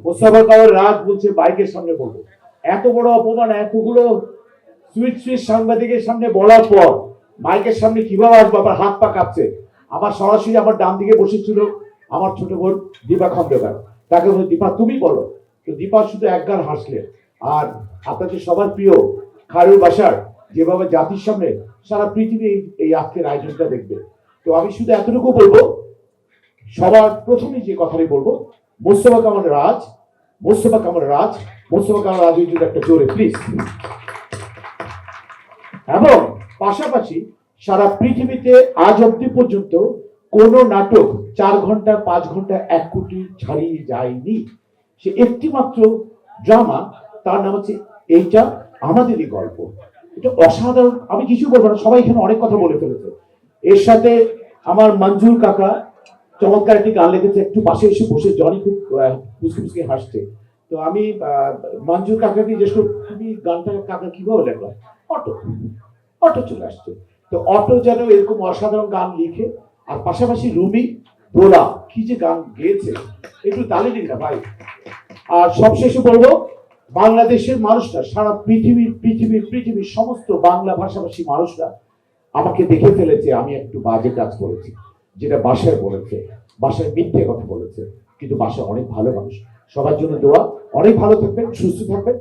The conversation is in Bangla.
মোস্তফা কামাল রাজ বলছে বাইকের সামনে বলবো। এত বড় অপমান এতগুলো সুইট সুইট সাংবাদিকের সামনে বলার পর মাইকের সামনে কিভাবে আসবো? আবার হাত পা কাঁপছে। আমার সরাসরি আমার ডান দিকে বসেছিল আমার ছোট বোন দীপা খন্দকার। তাকে বলে, দীপা তুমি বলো। তো দীপা শুধু একগাল হাসলে। আর আপনাদের সবার প্রিয় খায়রুল বাশার যেভাবে জাতির সামনে সারা পৃথিবী এই আজকের আয়োজনটা দেখবে। তো আমি শুধু এতটুকু বলবো, সবার প্রথমে যে কথাটি বলবো, মোস্তফা কামাল রাজ, মোস্তফা কামাল রাজ, মোস্তফা কামাল রাজ যদি একটা জোরে প্লিজ। এবং পাশাপাশি সারা পৃথিবীতে আজ অব্দি পর্যন্ত কোন নাটক 4 ঘন্টা 5 ঘন্টা 1 কোটি ছাড়িয়ে যায়নি। সে একটি মাত্র ড্রামা, তার নাম হচ্ছে এইটা আমাদেরই গল্প। এটা অসাধারণ, আমি কিছু বলবো না, সবাই এখানে অনেক কথা বলে ফেলেছে। এর সাথে আমার মঞ্জুর কাকা চমৎকার একটি গান লিখেছে, একটু পাশে এসে বসে জনি খুব মুসকে মুসকে হাসছে। তো আমি মঞ্জুর কাকাকে জিজ্ঞেস করি, তুমি গানটা কাকা কিভাবে লেখো? অটো, অটো চলে আসছে। তো অটো যেন এরকম অসাধারণ গান লিখে, আর পাশাপাশি রুমি দোলা কি যে গান গেয়েছে, একটু তালি দিন না ভাই। আর সবশেষে বলবো, বাংলাদেশের মানুষরা সারা পৃথিবীর সমস্ত বাংলা ভাষাভাষী মানুষরা আমাকে দেখে ফেলেছে আমি একটু বাজে কাজ করেছি, যেটা বাসায় বলেছে, বাসায় মিথ্যে কথা বলেছে, কিন্তু বাসায় অনেক ভালো মানুষ। সবার জন্য দোয়া, অনেক ভালো থাকবেন, সুস্থ থাকবেন।